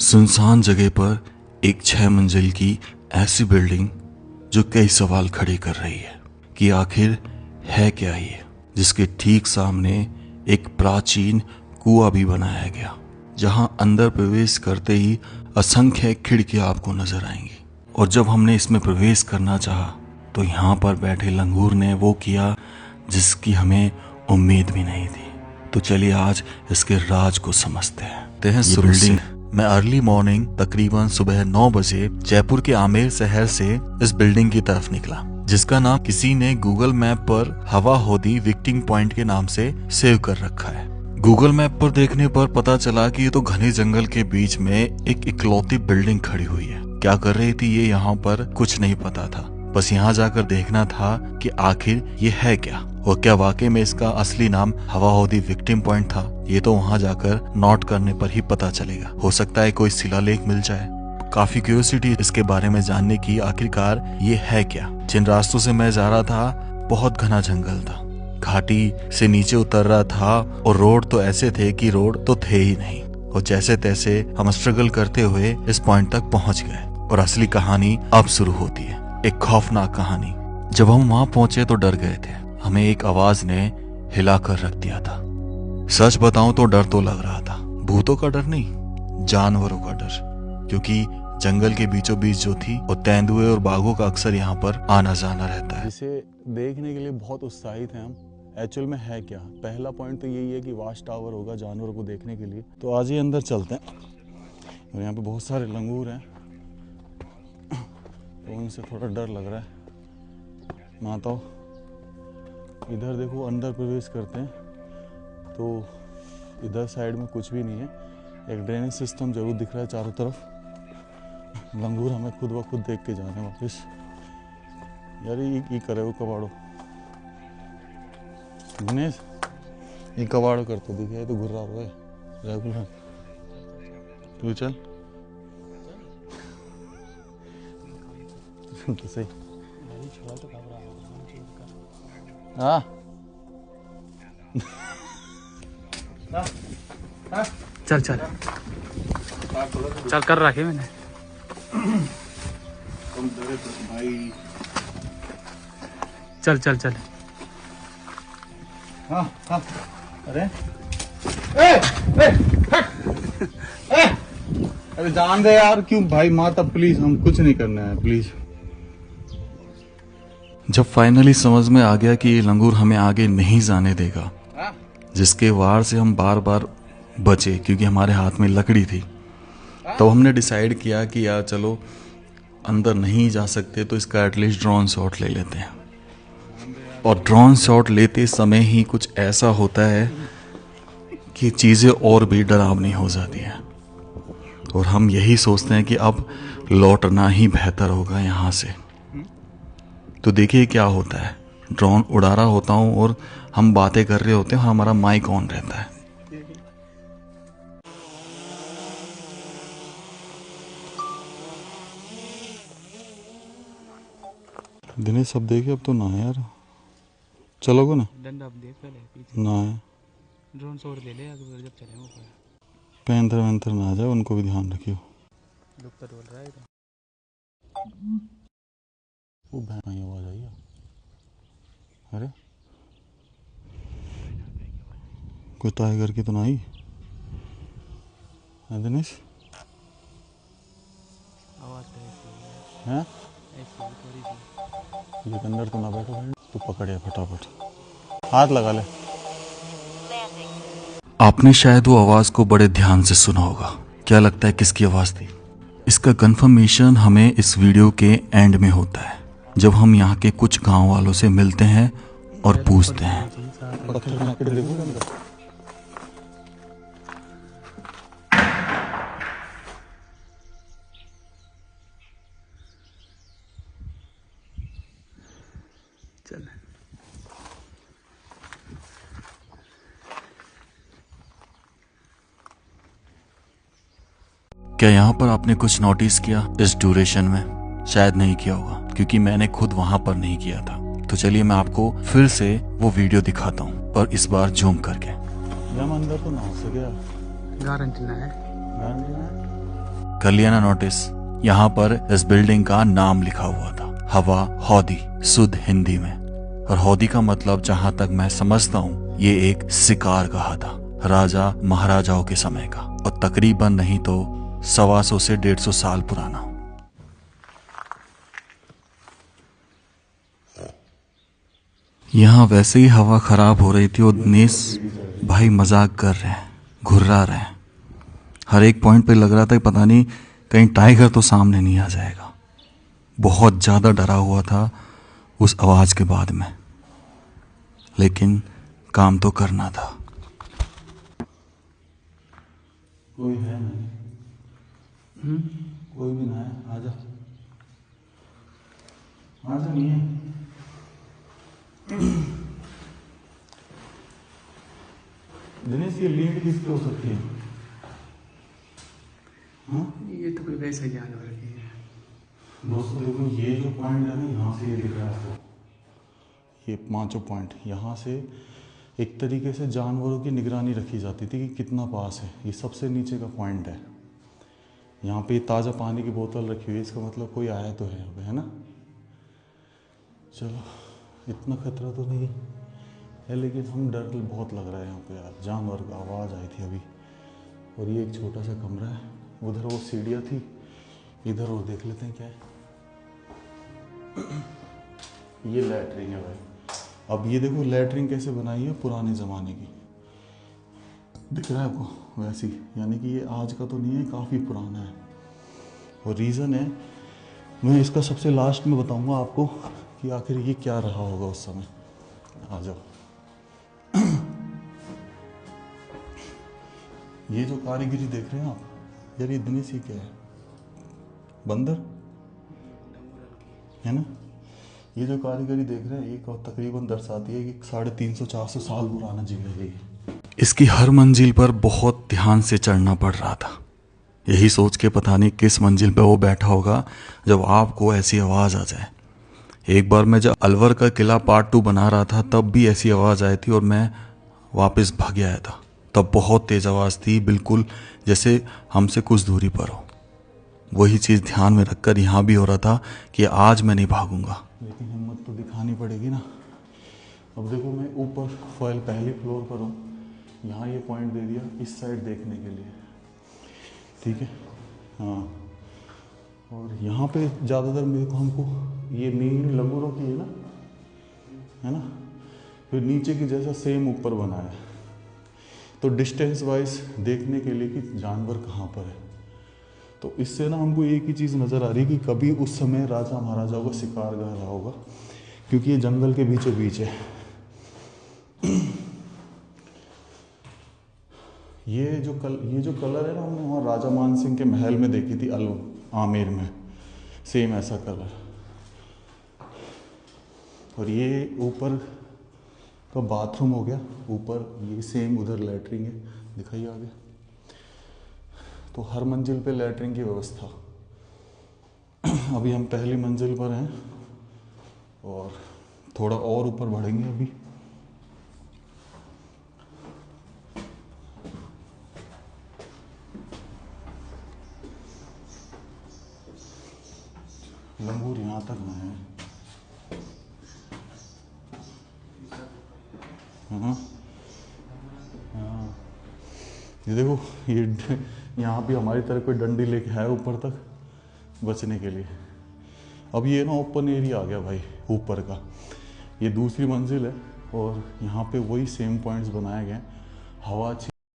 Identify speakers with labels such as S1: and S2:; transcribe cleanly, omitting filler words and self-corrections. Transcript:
S1: सुनसान जगह पर एक 6 मंजिल की ऐसी बिल्डिंग जो कई सवाल खड़े कर रही है कि आखिर है क्या ये, जिसके ठीक सामने एक प्राचीन कुआं भी बनाया गया, जहां अंदर प्रवेश करते ही असंख्य खिड़कियां आपको नजर आएंगी। और जब हमने इसमें प्रवेश करना चाहा तो यहाँ पर बैठे लंगूर ने वो किया जिसकी हमें उम्मीद भी नहीं थी। तो चलिए आज इसके राज को समझते हैं। शुरू से मैं अर्ली मॉर्निंग तकरीबन सुबह 9 बजे जयपुर के आमेर शहर से इस बिल्डिंग की तरफ निकला, जिसका नाम किसी ने गूगल मैप पर हवा हौदी विक्टिंग पॉइंट के नाम से सेव कर रखा है। गूगल मैप पर देखने पर पता चला कि ये तो घने जंगल के बीच में एक इकलौती बिल्डिंग खड़ी हुई है। क्या कर रही थी ये यहाँ पर कुछ नहीं पता था, बस यहाँ जाकर देखना था कि आखिर ये है क्या और क्या वाकई में इसका असली नाम हवा हौदी विक्टिम पॉइंट था। ये तो वहाँ जाकर नोट करने पर ही पता चलेगा, हो सकता है कोई शिलालेख मिल जाए। काफी क्यूरियोसिटी इसके बारे में जानने की, आखिरकार ये है क्या। जिन रास्तों से मैं जा रहा था बहुत घना जंगल था, घाटी से नीचे उतर रहा था और रोड तो ऐसे थे कि रोड तो थे ही नहीं। और जैसे तैसे हम स्ट्रगल करते हुए इस पॉइंट तक पहुंच गए और असली कहानी अब शुरू होती है, एक खौफनाक कहानी। जब हम वहां पहुंचे तो डर गए थे, हमें एक आवाज ने हिलाकर रख दिया था। सच बताऊं तो डर तो लग रहा था, भूतों का डर नहीं, जानवरों का डर, क्योंकि जंगल के बीचों बीच जो थी और तेंदुए और बाघों का अक्सर यहाँ पर आना जाना रहता है।
S2: जिसे देखने के लिए बहुत उत्साहित हैं हम। एक्चुअल में है क्या, पहला पॉइंट तो यही है कि वाच टावर होगा जानवरों को देखने के लिए। तो आज ही अंदर चलते हैं। और यहाँ पे बहुत सारे लंगूर हैं तो उनसे थोड़ा डर लग रहा है। माताओं इधर देखो, अंदर प्रवेश करते हैं तो इधर साइड में कुछ भी नहीं है, एक ड्रेनेज सिस्टम जरूर दिख रहा है चारों तरफ। लंगूर हमें खुद ब खुद देख के जा रहे हैं वापस। यार ये करे वो कबाड़ो दिनेश, ये कबाड़ो कर तो दिखे, तो घुर्रा रहा है रेगुलर। तू चल तो सही। हाँ
S3: चल चल चल कर रखे मैंने।
S2: भाई
S3: चल चल चल।
S2: हाँ हाँ अरे ए, ए, ए, अरे जान दे यार, क्यों भाई माता, प्लीज हम कुछ नहीं करना है प्लीज।
S1: जब फाइनली समझ में आ गया कि ये लंगूर हमें आगे नहीं जाने देगा, जिसके वार से हम बार बार बचे क्योंकि हमारे हाथ में लकड़ी थी, तो हमने डिसाइड किया कि यार चलो अंदर नहीं जा सकते तो इसका एटलीस्ट ड्रोन शॉट ले लेते हैं। और ड्रोन शॉट लेते समय ही कुछ ऐसा होता है कि चीज़ें और भी डरावनी हो जाती हैं और हम यही सोचते हैं कि अब लौटना ही बेहतर होगा यहाँ से। तो देखिए क्या होता है, ड्रोन उड़ा रहा होता हूँ और हम बातें कर रहे होते हैं, हमारा माइक ऑन रहता है।
S2: दिनेश सब देखे, अब तो ना है यार, चलोगे ना?
S3: डंडा अब देख पहले पीछे
S2: ना है,
S3: ड्रोन शॉट ले ले अगर जब चले ऊपर।
S2: पैंथर वैंथर ना आ जाए, उनको भी ध्यान रखियो।
S3: लुक तो डोल रहा है तो।
S2: वो भाई आवाज आई है, अरे कोई टाइगर की तो ना आई है दिनेश?
S3: आवाज तो ऐसी
S2: हैं
S3: ऐसी थोड़ी सी।
S2: ये अंदर तो ना बैठो भाई, तू पकड़े फटाफट, हाथ लगा ले।
S1: आपने शायद वो आवाज़ को बड़े ध्यान से सुना होगा। क्या लगता है किसकी आवाज़ थी? इसका कंफर्मेशन हमें इस वीडियो के एंड में होता है, जब हम यहाँ के कुछ गांव वालों से मिलते हैं और पूछते हैं।
S3: चल
S1: क्या यहाँ पर आपने कुछ नोटिस किया इस ड्यूरेशन में? शायद नहीं किया होगा क्योंकि मैंने खुद वहां पर नहीं किया था। तो चलिए मैं आपको फिर से वो वीडियो दिखाता हूँ, पर इस बार जूम करके।
S2: अंदर तो ना हो सके,
S3: गारंटी ना है।
S2: गारंटी ना है।
S1: कर लिया ना नोटिस? यहाँ पर इस बिल्डिंग का नाम लिखा हुआ था, हवा हौदी, शुद्ध हिंदी में। और हौदी का मतलब जहां तक मैं समझता हूँ ये एक शिकार कहा था, राजा महाराजाओं के समय का, और तकरीबन नहीं तो 125 से 150 साल पुराना। यहाँ वैसे ही हवा खराब हो रही थी और दिनेश भाई मजाक कर रहे हैं, घुर्रा रहे हैं। हर एक पॉइंट पे लग रहा था कि पता नहीं कहीं टाइगर तो सामने नहीं आ जाएगा। बहुत ज़्यादा डरा हुआ था उस आवाज़ के बाद में, लेकिन काम तो करना था।
S2: कोई है नहीं? कोई भी ना है? आजा आजा, नहीं है। दिनेश, ये लीड किसकी हो सकती है?
S3: ये तो कोई वैसा जानवर की है।
S2: दोस्तों देखो, ये जो पॉइंट है ना, यहाँ से ये दिख रहा है आपको, ये 5 पॉइंट, यहाँ से एक तरीके से जानवरों की निगरानी रखी जाती थी कि कितना पास है। ये सबसे नीचे का पॉइंट है। यहाँ पे ताज़ा पानी की बोतल रखी हुई है, इसका मतलब कोई आया तो है यहाँ पे, है ना? चलो, इतना खतरा तो नहीं है, लेकिन हम डर बहुत लग रहा है यहाँ पे यार। जानवर का आवाज़ आई थी अभी। और ये एक छोटा सा कमरा है, उधर वो सीढ़ियाँ थी, इधर और देख लेते हैं क्या है। ये लैट्रिन है भाई। अब ये देखो लैट्रिन कैसे बनाई है, पुराने ज़माने की, दिख रहा है आपको? वैसी, यानी कि ये आज का तो नहीं है, काफ़ी पुराना है। और रीज़न है, मैं इसका सबसे लास्ट में बताऊंगा आपको कि आखिर ये क्या रहा होगा उस समय। आ जाओ। ये जो कारीगरी देख रहे हैं आप यार, ये दिनेश, ये क्या है? बंदर है ना? ये जो कारीगरी देख रहे हैं, ये तकरीबन दर्शाती है कि 350-400 साल पुराना जगह है ये।
S1: इसकी हर मंजिल पर बहुत ध्यान से चढ़ना पड़ रहा था, यही सोच के पता नहीं किस मंजिल पे वो बैठा होगा जब आपको ऐसी आवाज़ आ जाए। एक बार मैं जब अलवर का किला पार्ट 2 बना रहा था, तब भी ऐसी आवाज़ आई थी और मैं वापस भाग आया था। तब बहुत तेज़ आवाज़ थी, बिल्कुल जैसे हमसे कुछ दूरी पर हो। वही चीज़ ध्यान में रखकर यहाँ भी हो रहा था कि आज मैं नहीं भागूंगा।
S2: लेकिन हिम्मत तो दिखानी पड़ेगी ना। अब देखो, मैं ऊपर पहले फ्लोर पर हूँ, यहाँ ये पॉइंट दे दिया इस साइड देखने के लिए, ठीक है? हाँ, और यहाँ पे ज़्यादातर मेरे को हमको ये नींद लंगूरों की है ना? फिर नीचे की जैसा सेम ऊपर बना है, तो डिस्टेंस वाइज देखने के लिए कि जानवर कहाँ पर है। तो इससे ना हमको एक ही चीज़ नज़र आ रही है कि कभी उस समय राजा महाराजाओं का शिकार कर रहा होगा, क्योंकि ये जंगल के बीचों बीच है। ये जो कलर है ना, हमने वहाँ राजा मान सिंह के महल में देखी थी, आमेर में, सेम ऐसा कलर। और ये ऊपर का बाथरूम हो गया, ऊपर ये सेम उधर लैट्रिन है, दिखाइए आगे। तो हर मंजिल पे लैट्रिन की व्यवस्था। अभी हम पहली मंजिल पर हैं और थोड़ा और ऊपर बढ़ेंगे अभी। लंगूर यहाँ तक ना है। हाँ, ये देखो, ये यहाँ भी हमारी तरफ कोई डंडी लेके है ऊपर तक बचने के लिए। अब ये ना ओपन एरिया आ गया भाई ऊपर का। ये दूसरी मंजिल है और यहाँ पे वही सेम पॉइंट्स बनाए गए हैं। हवा अच्छी